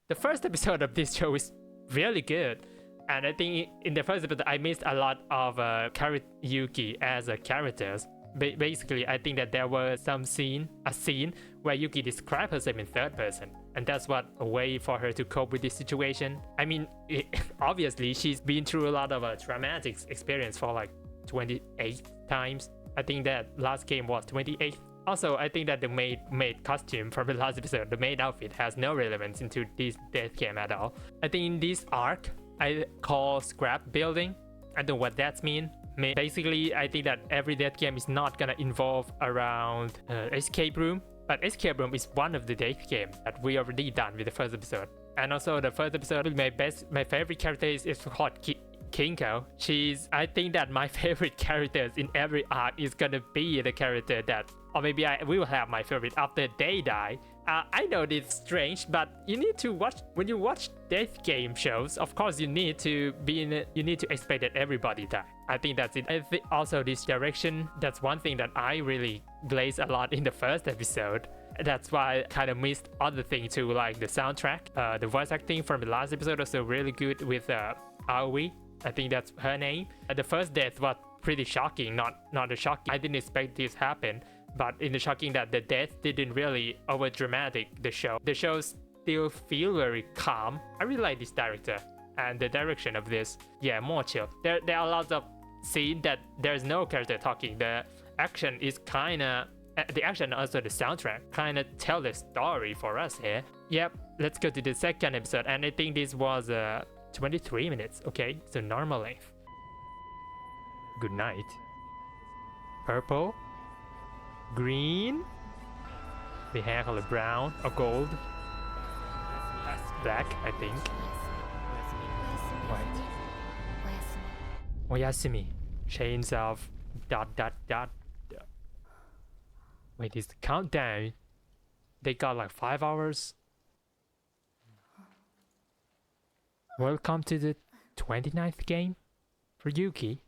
the first episode of this show is really good. And I think in the first episode, I missed a lot of Yuki as a characters. Basically, I think that there was a scene where Yuki described herself in third person. And that's what a way for her to cope with this situation. I mean, obviously, she's been through a lot of traumatic experience for like 28 times. I think that last game was 28. Also, I think that the maid costume from the last episode, the maid outfit, has no relevance into this death game at all. I think in this arc, I call scrap building. I don't know what that means. Basically, I think that every death game is not gonna involve around escape room, but escape room is one of the death games that we already done with the first episode. And also the first episode, my favorite character is called Kinko. I think that my favorite characters in every arc is gonna be the character that, or maybe I will have my favorite after they die. I know it's strange, but you need to watch, when you watch death game shows, of course you need to expect that everybody die. I think that's it. I think also this direction, that's one thing that I really glazed a lot in the first episode. That's why I kind of missed other things too, like the soundtrack. The voice acting from the last episode was also really good with Aoi. I think that's her name. The first death was pretty shocking, not a shocking. I didn't expect this to happen, but in the shocking that the death didn't really over dramatic the show. The show still feel very calm. I really like this director and the direction of this. Yeah, more chill. There are lots of scenes that there's no character talking. The action is kinda, the action and also the soundtrack kinda tell the story for us here. Yep, let's go to the second episode, and I think this was 23 minutes, okay, so normal length. Good night. Purple, green, the hair color brown or gold, black, I think. White. Oyasumi, chains of ... Wait, is the countdown? They got like 5 hours. Welcome to the 29th game for Yuki.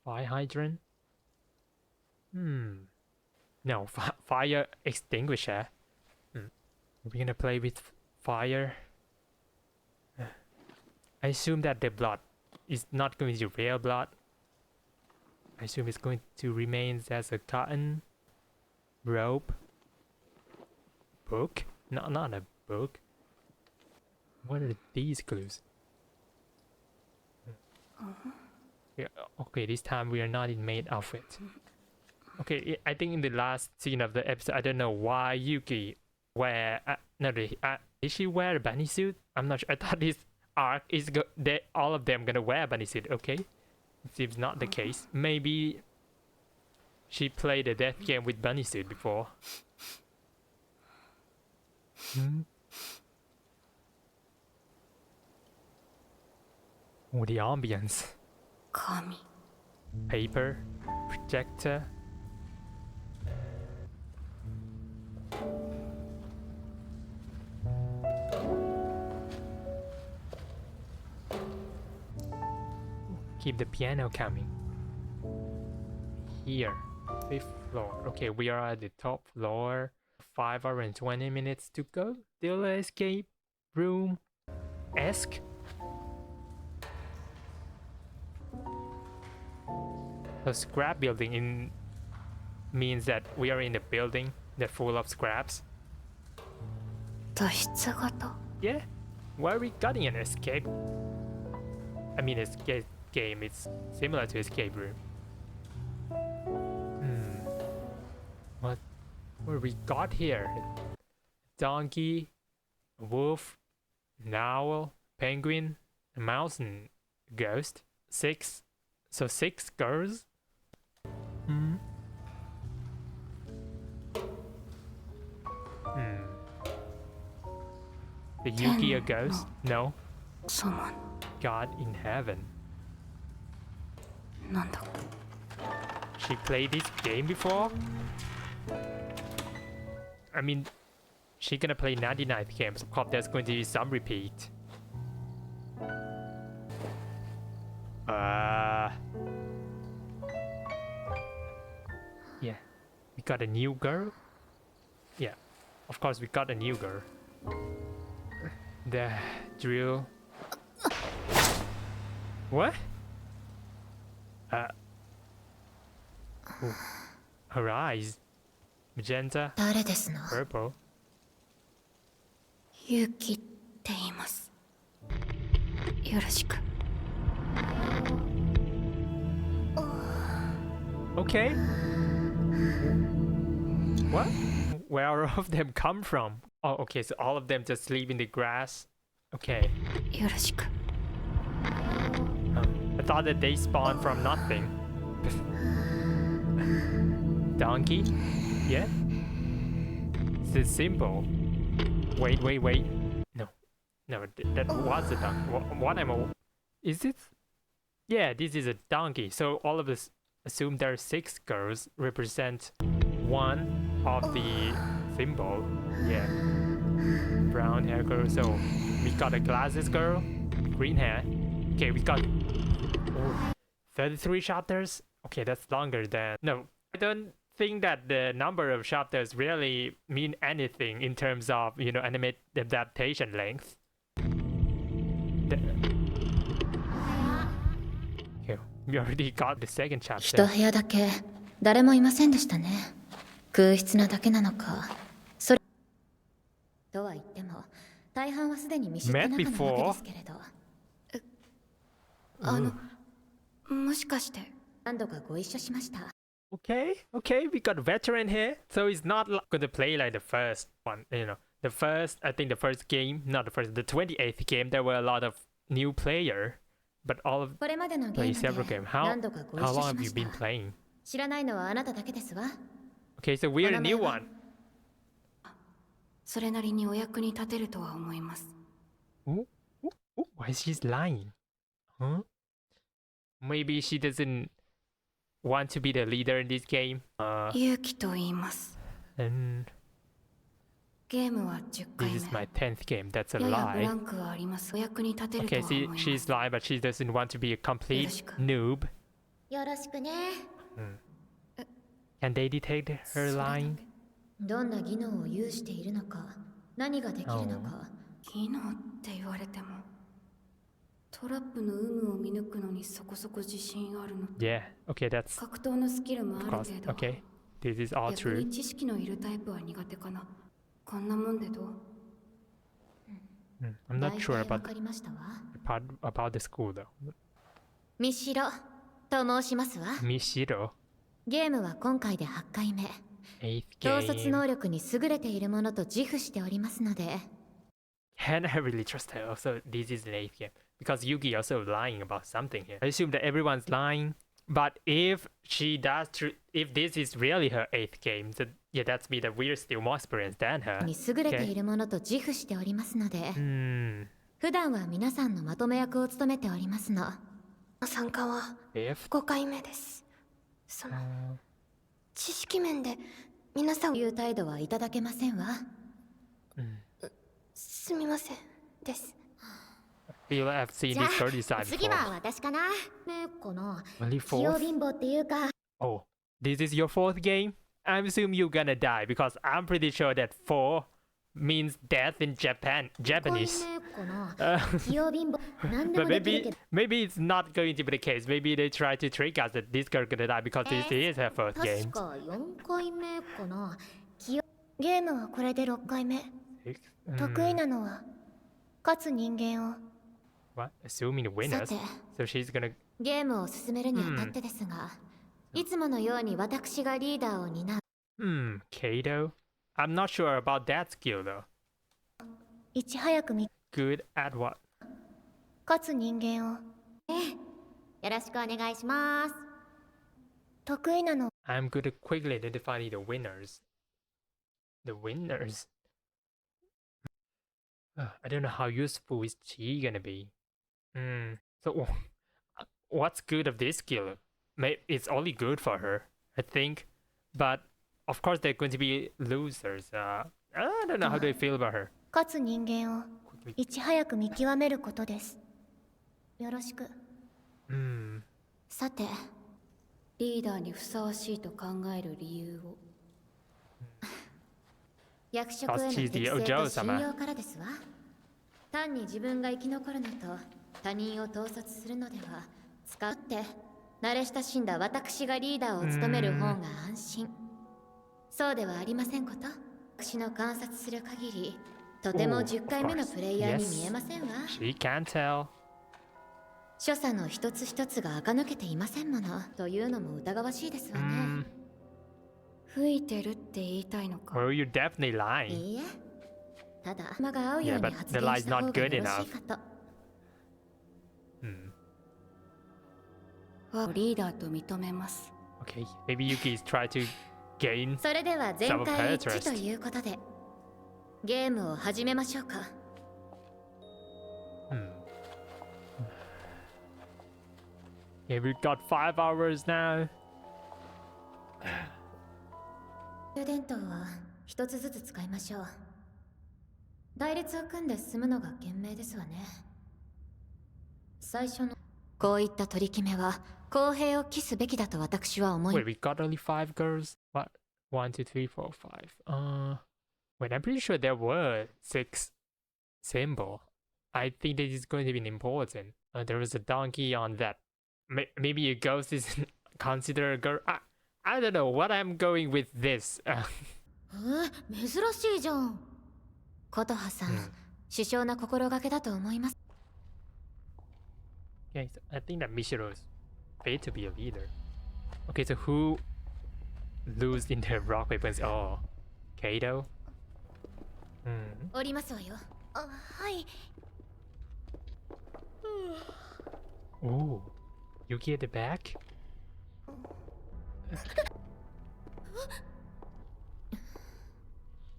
Fire hydrant? No, fire extinguisher. We're gonna play with fire. I assume that the blood is not going to be real blood. I assume it's going to remain as a cotton rope. Book? No, not a book. What are these clues? Yeah, okay, this time we are not in maid outfit. Okay, I think in the last scene of the episode, I don't know why Yuki wear... did she wear a bunny suit? I'm not sure. I thought this arc is all of them gonna wear a bunny suit. Okay, it seems not the case. Maybe she played a death game with bunny suit before. Oh, the ambience. Paper, projector. Keep the piano coming. Here, 5th floor. Okay, we are at the top floor. 5 hours and 20 minutes to go. Still escape room-esque. So scrap building means that we are in a building that's full of scraps. Yeah, why are we getting an escape? I mean, escape game is similar to escape room. What we got here? Donkey, a wolf, an owl, penguin, a mouse, and a ghost. 6. So 6 girls. The Yuki a ghost? No. God in heaven. She played this game before? I mean, she gonna play 99th games. Of course, there's going to be some repeat. Yeah. We got a new girl. Of course, we got a new girl. The drill. What? Ooh. Her eyes. Magenta. 誰ですの？ Purple. 勇気って言います。よろしく。Okay. What? Where all of them come from? Oh, okay, so all of them just sleep in the grass. Okay. よろしく。I thought that they spawned from nothing. Donkey? Yeah? It's simple. Wait. No. No, that was a donkey. What am I... Is it? Yeah, this is a donkey. So all of us assume there are 6 girls represent one of the symbol. Yeah. Brown hair girl. So we got a glasses girl. Green hair. Okay, we got 33 chapters. Okay, that's longer than... No, I don't think that the number of chapters really mean anything in terms of, you know, anime adaptation length. Okay, we already got the second 一 chapter. 部屋だけ誰もいませんでしたね。空室なだけなのか。それとは言っても大半はすでに見知った仲なわけですけれど。もしかして何度かご一緒しました。Okay, we got a veteran here. So it's not going to play like the first one, you know. The first game, not the first, the 28th game, there were a lot of new player. But all of これまでのゲ play ーム several で games. How 何度かご一 how 緒 long し have ま you し been た。 playing? 知らないのはあなただけですわ。 Okay, so we're a new one. それなりにお役に立てるとは思います。 Ooh, why she's lying? Huh? Maybe she doesn't want to be the leader in this game. 勇気と言います。 And ゲームは10回 this 目。 is my 10th game. That's a ややブ lie. ランクはあります。お役に立てると Okay, は思い see, ます。 she's lying, but she doesn't want to be a complete noob. よろしくね。 Can they detect her lying? どんな技能を有しているのか、何ができるのか。技能って言われても、トラップの有無を見抜くのにそこそこ自信あるの。 Yeah, okay, that's 格闘のスキルも of ある course. けど、 Okay, this is all 逆 true. に知識のいるタイプは苦手かな。こんなもんでどう？ I'm not sure わ about かりましたわ。 about the school though. ミシロと申しますわ。 Mishiro, ゲームは今回で8回目。 8th 統率 game. 能力に優れているものと自負しておりますので。 Can I really trust her? Also, this is an 8th game. Because Yugi also lying about something here. I assume that everyone's lying. But if she does, if this is really her 8th game, then yeah, that's me that we're still more experienced than her. に優れているものと自負しておりますので。 普段は皆さんのまとめ役を務めておりますの。参加は Fifth? 5回目です。その知識面で皆さんいう態度はいただけませんわ。すみませんです。 Feel I've seen this story design 次は before. 私かな。ね、この Only 器用 4th? 貧乏っていうか。 Oh, this is your 4th game? I assume you're gonna die because I'm pretty sure that 4 means death in Japanese. この器用貧乏なんで But もできるけど。 maybe it's not going to be the case. Maybe they try to trick us that this girl gonna die because this is her first 確 game. か4回目かな。ゲームはこれで6回目。 得意なのは勝つ人間を。 What? Assuming the winners? さて、 So she's gonna... ゲームを進めるにあたってですが、いつものように私がリーダーを担う。Kato? I'm not sure about that skill though. いち早く Good at what? 勝つ人間を。よろしくお願いします。得意なの。 I'm good at quickly identifying the winners. The winners? I don't know how useful is she gonna be. So what's good of this skill? It's only good for her, I think. But of course there are going to be losers. I don't know how do I feel about her. 勝つ人間をいち早く見極めることです。よろしく。さて、リーダーにふさわしいと考える理由を。役職への Cause she's 適 the 性と信 OJOU-SAMA. 用からですわ。単に自分が生き残るのと他人を盗撮するのでは使って慣れ親しんだ私がリーダーを務める方が安心。そうではありませんこと。私の観察する限りとても Oh, 10 of 回目の course. プレイヤーに Yes. 見えませんわ。 She can tell. 所作の一つ一つが垢抜けていませんものというのも疑わしいですわね。吹いてるって言いたいのか。 Well, you're definitely lying. いいえ、ただ馬が合うよう Yeah, に but 発 the 言 lie's した方 not が good よろし enough. いかと。 Hmm. リーダーと認めます。 Okay, maybe Yuki's try to gain それでは全 some of 会 her 一致と interest. いうことでゲームを始めましょうか。 Yeah, we've got 5 hours now. 充電頭は一つずつ使いましょう。対立を組んで進むのが賢明ですわね。最初のこういった取り決めは公平を期すべきだと私は思い Wait, we got only 5 girls? What? 1, 2, 3, 4, 5. Wait, I'm pretty sure there were 6 symbol. I think this is going to be important. There was a donkey on that. Maybe a ghost is considered a girl. I don't know what I'm going with this. 珍しいじゃん。琴葉さん、殊勝な心がけだと思います。 Okay, so I think that Mishiro is paid to be a leader. Okay, so who lose in the rock weapons? Oh, Kato? 降りますわよ。あ、はい。 Oh, Yuki at the back?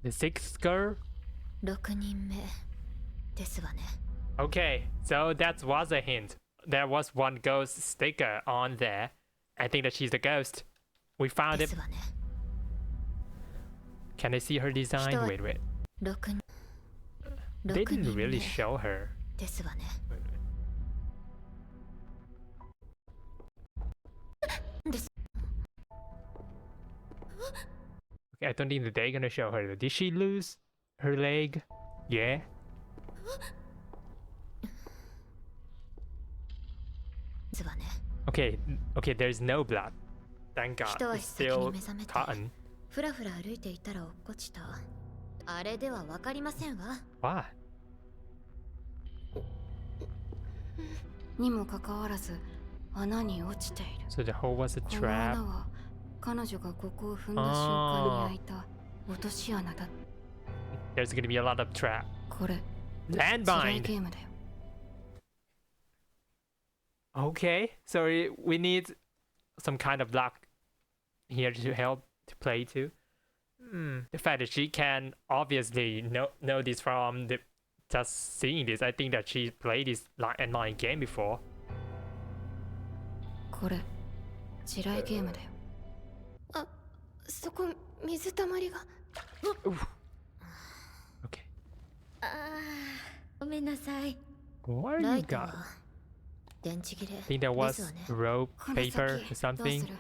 The 6th girl? 6人目ですわね。 Okay, so that was a hint. There was one ghost sticker on there. I think that she's the ghost. We found で it. すわね。 Can I see her design? Wait, wait. 6 They 人 didn't 目 really show her. ですわね。 Wait, wait. です。 Okay, I don't think that they're gonna show her. Did she lose her leg? Yeah. ですわね。 Okay, okay, there's no blood. Thank God. 一 It's 足先に still 目覚めて cotton. ふらふら歩いていたら落っこちた。あれではわかりませんわ。 Why? にもかかわらず穴に落ちている。 So the hole was a この trap. 穴は彼女がここを踏んだ瞬間に開いた落とし穴だ。 There's gonna be a lot of trap. これ地雷 Landmine. ゲームだよ。 Okay, so we need some kind of luck here to help to play too. The fact that she can obviously know this from just seeing this, I think that she played this landmine game before. これ地雷ゲームだよ。あ、そこ水たまりが。 Okay. ああ、ごめんなさい。 What are ラ you イト got? は電池切れ I think there で was すわね。 rope, この paper, 先 or どう something. する？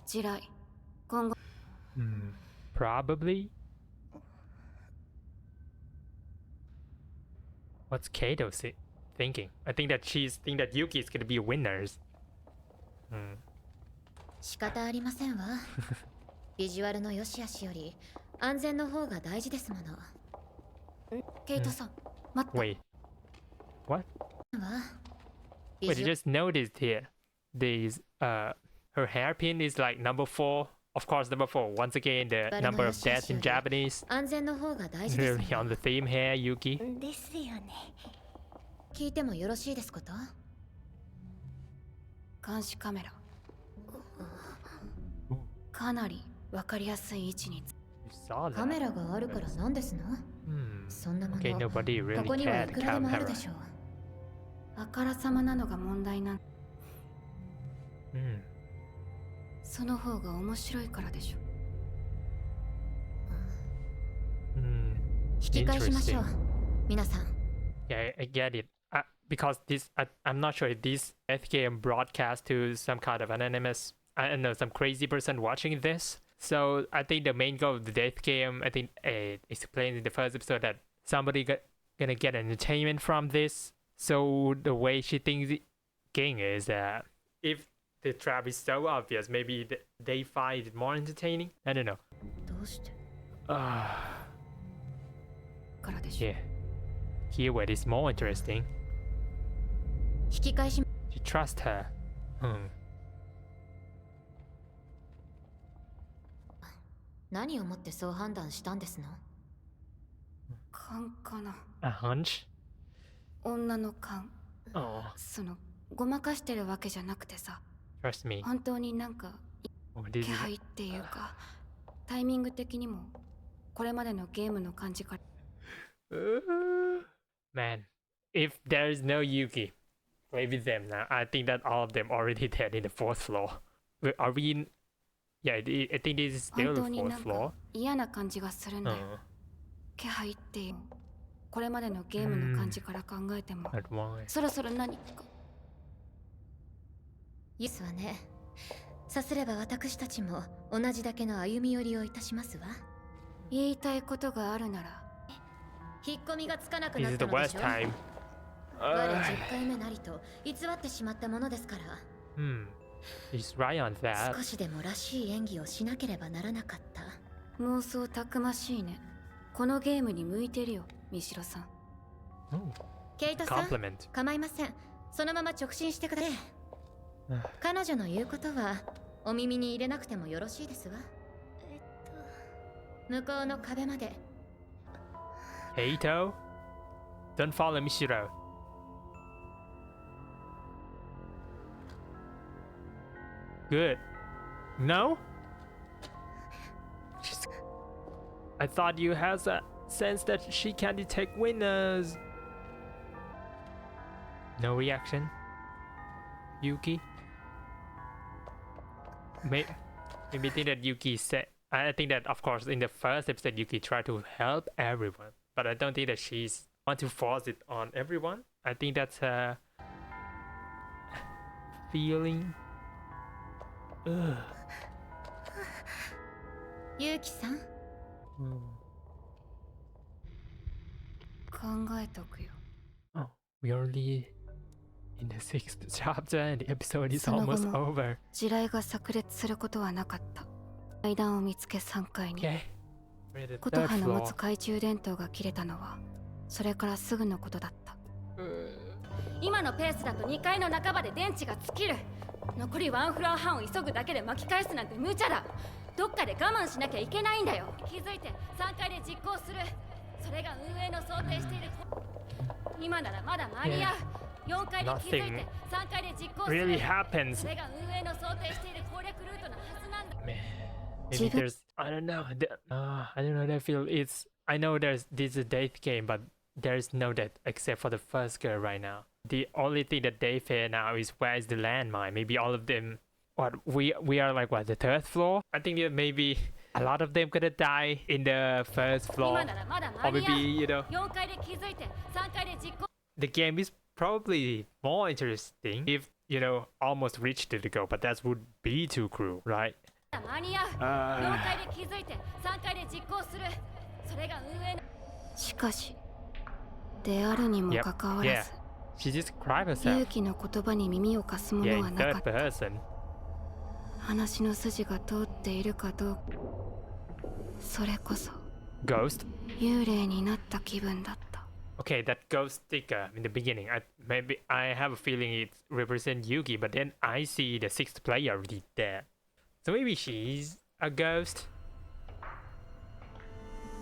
地雷今後 Probably. What's Kato thinking? I think that she's thinking that Yuki is gonna be winners. 仕方ありませんわ。ビジュアルの良し悪しより安全の方が大事ですもの。ケイトさん、待って。 Wait. What? わ。 Wait, I just noticed here. These her hairpin is like number 4. Of course, number 4. Once again, the number of deaths in Japanese. 安全の方が大事ですも Really の。 on the theme here, Yuki. ですよね。聞いてもよろしいですこと？監視カメラ。かなりわかりやすい位置に。 You saw カ that. メラがあるからなんですの？そんなもの、 Okay, nobody こ really こにはい cared くらでもある camera. でしょう。あからさまなのが問題なん。その方が面白いからでしょ。引き返しましょう。皆さん。 Yeah, I get it. Because this, I'm not sure if this game broadcast to some kind of anonymous, I don't know, some crazy person watching this. So I think the main goal of the death game, I think it explains in the first episode that somebody gonna get entertainment from this. So the way she thinks game is that if the trap is so obvious, maybe they find it more entertaining. I don't know. どうして Ah, からでしょ yeah. Keyword is more interesting. 引き返し You trust her. Hmm. 何をもってそう判断したんですの勘かな。 A hunch? 女の勘。 Oh, ごまかしてるわけじゃなくてさ、 trust me. 本当になんか Oh, this 気 is 配っていうか、タイミング的にもこれまでのゲームの感じから。 Man, if there is no Yuki, play with them now. I think that all of them already dead in the fourth floor. Are we in? Yeah, I think this is 本 still 当 the に fourth なんか floor. 嫌な感じがするんだよ。 気配っていう、これまでのゲームの感じから考えても、 Not why. そろそろ何か。ユスはね、さすれば私たちも同じだけの歩み寄りをいたしますわ。言いたいことがあるなら、引っ込みがつかなく This なっ is た the ので worst しょ time. 我10回目なりと偽ってしまったものですから。 He's right on that. 少しでもらしい演技をしなければならなかった。妄想たくましいね。このゲームに向いてるよ、三代さん。Oh, ケイトさん、 compliment. 構いません。そのまま直進してください。彼女の言うことはお耳に入れなくてもよろしいですわ。向こうの壁まで。 Heito, don't follow Mishiro. Good. No? I thought you had a sense that she can detect winners. No reaction. Yuki? Maybe think that Yuki said. I think that, of course, in the first episode, Yuki tried to help everyone, but I don't think that she's want to force it on everyone. I think that's her feeling. Ugh. ユウキさん、考えとくよ。 Oh, we're already in the sixth chapter and the episode is その後 almost も over. 地雷が炸裂することはなかった。階段を見つけ3階に。 Okay. We're at the 琴 third 葉の持つ floor. 懐中電灯が切れたのはそれからすぐのことだった。今のペースだと2階の半ばで電池が尽きる。残りワンフロア半を急ぐだけで巻き返すなんて無茶だ。どっかで我慢しなきゃいけないんだよ。気づいて3階で実行する。それが運営の想定している。今ならまだ間に合う。4階で気づいて3階で実行する。 Really happens. それが運営の想定している攻略ルートのはずなんだ。 Man, maybe there's I don't know. I don't know. I feel it's. I know this is a date game, but there's no date except for the first girl right now. The only thing that they fear now is where is the landmine. Maybe all of them. What we are like what the third floor? I think that maybe a lot of them gonna die in the first floor, 今ならまだ or 間に合 maybe う。 4階で気づいて3階で実行。 the game is probably more interesting if almost reached the goal, but that would be too cruel, right? 間に合う。4階で気づいて3階で実行する。それが運営の。しかし、であるにもかかわらず、 She just cried 勇 herself. 気の言葉に耳を貸すも Yeah, のは in なか third った。 person. 話の筋が通っているかどうか、それこそ Ghost. 幽霊になった気分だった。 Okay, that ghost sticker in the beginning. Maybe I have a feeling it represents Yugi, but then I see the sixth player already there. So maybe she's a ghost.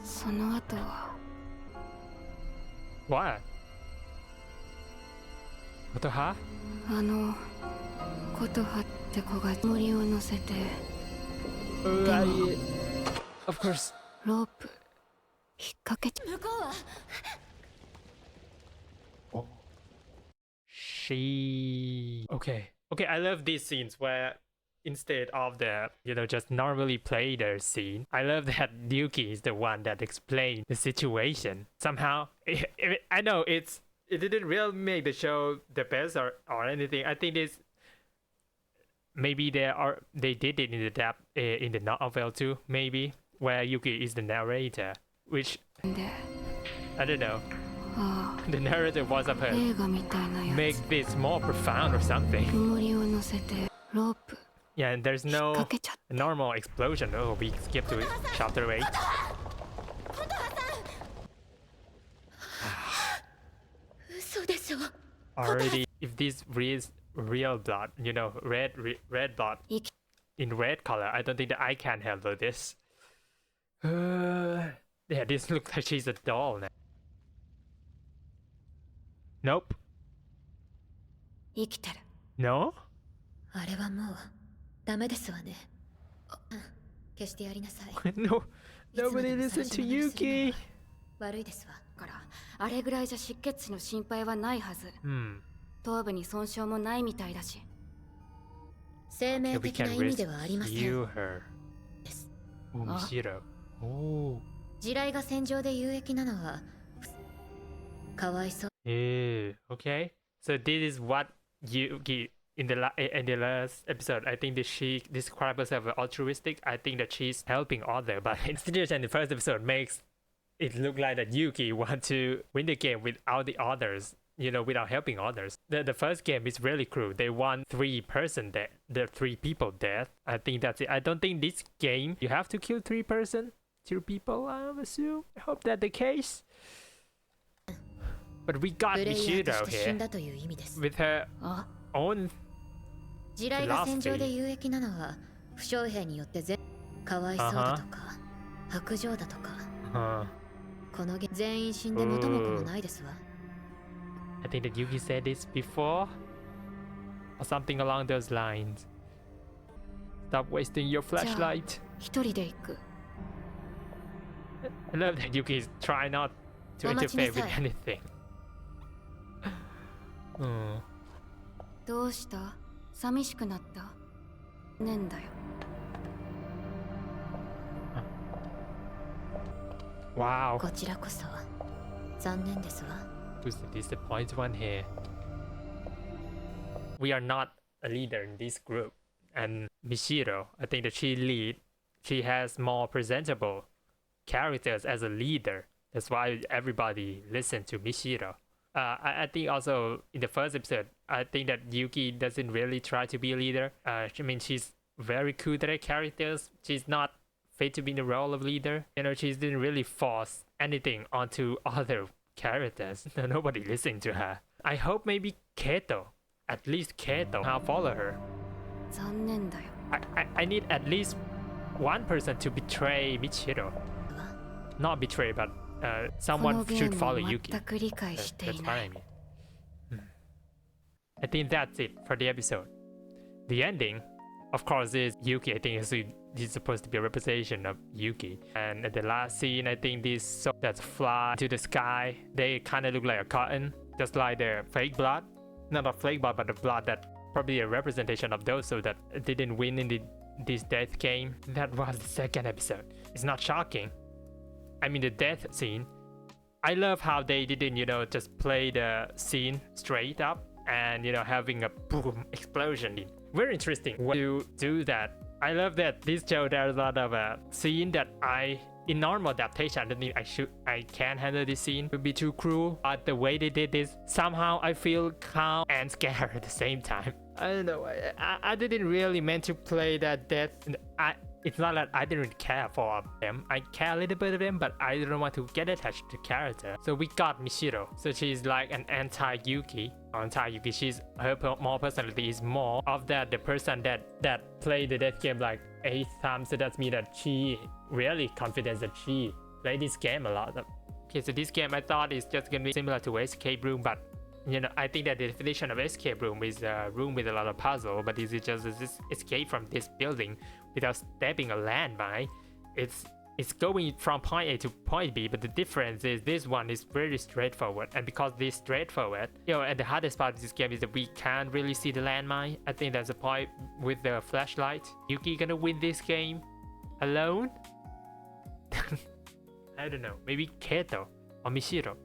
その後は What? Kotoha? 琴葉って子が森を乗せて Of course. ロープ引っ掛けちゃ。向こうは Okay, I love these scenes where instead of the just normally play the scene, I love that Yuki is the one that explains the situation. Somehow I know it didn't really make the show the best or anything. I think this maybe they did it in the novel too, maybe, where Yuki is the narrator, which I don't know. The narrator was of her make this more profound or something. Yeah, and there's no normal explosion. Oh, we skip to chapter 8. Already, if this is real blood, you know, red blood in red color, I don't think that I can handle this. Yeah, this looks like she's a doll now. Nope. No? あれはもうダメですわね。消してやりなさい。No, nobody listen to Yuki. 悪いですわ。からあれぐらいじゃ失血死の心配はないはず。頭部に損傷もないみたいだし。生命的な意味ではありません。です。むしろ。地雷が戦場で有益なのはかわいそう。Okay. So this is what Yuki in the last episode. I think that she described herself as altruistic. I think that she's helping others, but instead in the first episode makes it look like that Yuki want to win the game without the others. You know, without helping others. The first game is really cruel. They want 3 people dead. I think that's it. I don't think this game you have to kill 3 people. I assume. I hope that's the case. But we got Michido here with her own 地雷が戦場で有益なのは負傷兵によってかわいそうだとか白状だとかこの全員死んで元も子もないですわ。I think that Yuki said this before or something along those lines. Stop wasting your flashlight. 一人で行く。I love that Yuki is trying not to interfere with anything. どうした？寂しくなった？ねんだよ。Wow. こちらこそ残念ですわ。Who's the disappointed one here? We are not a leader in this group, and Michiru, I think that she has more presentable characters as a leader. That's why everybody listened to Michiru. I think also in the first episode, I think that Yuki doesn't really try to be a leader. I mean, she's very cool at her characters. She's not fit to be in the role of leader. You know, she didn't really force anything onto other characters. Nobody listened to her. I hope maybe Keto, at least Keto, I'll follow her. 残念だよ。I need at least one person to betray Michiru. Not betray, but someone should follow Yuki. That's what I mean. I think that's it for the episode. The ending, of course, is Yuki. I think is supposed to be a representation of Yuki. And at the last scene, I think this soul that's fly to the sky, they kind of look like a cotton, just like the fake blood. Not a fake blood, but the blood that probably a representation of those so that didn't win in this death game. That was the second episode. It's not shocking. I mean, the death scene, I love how they didn't, you know, just play the scene straight up and, you know, having a boom explosion. Very interesting to do that. I love that this show there's a lot of scene that in normal adaptation, I don't think I can handle this scene. It would be too cruel. But the way they did this, somehow I feel calm and scared at the same time. I don't know. I didn't really meant to play that death. It's not that I didn't care for them. I care a little bit of them, but I didn't want to get attached to the character. So we got Michiru. So she's like an anti-Yuki. She's her more personality is more of that the person that played the death game like 8 times. So that's mean that she really confident that she played this game a lot. Okay, so this game I thought is just gonna be similar to Escape Room, but you know, I think that the definition of escape room is a room with a lot of puzzle, but this is just this escape from this building without stepping a landmine. It's going from point A to point B, but the difference is this one is very straightforward. And because this straightforward, you know, and the hardest part of this game is that we can't really see the landmine. I think that's the point with the flashlight. Yuki gonna win this game alone? I don't know. Maybe Keto or Michiru.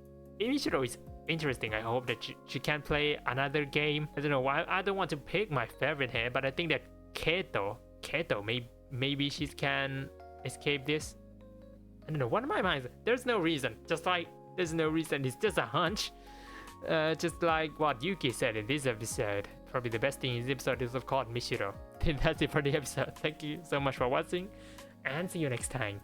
Michiru is interesting. I hope that she can play another game. I don't know why. I don't want to pick my favorite here, but I think that Keto, maybe she can escape this. I don't know. What am I mind? There's no reason. Just like there's no reason. It's just a hunch. Just like what Yuki said in this episode. Probably the best thing in this episode is of course Mishiro. That's it for the episode. Thank you so much for watching, and see you next time.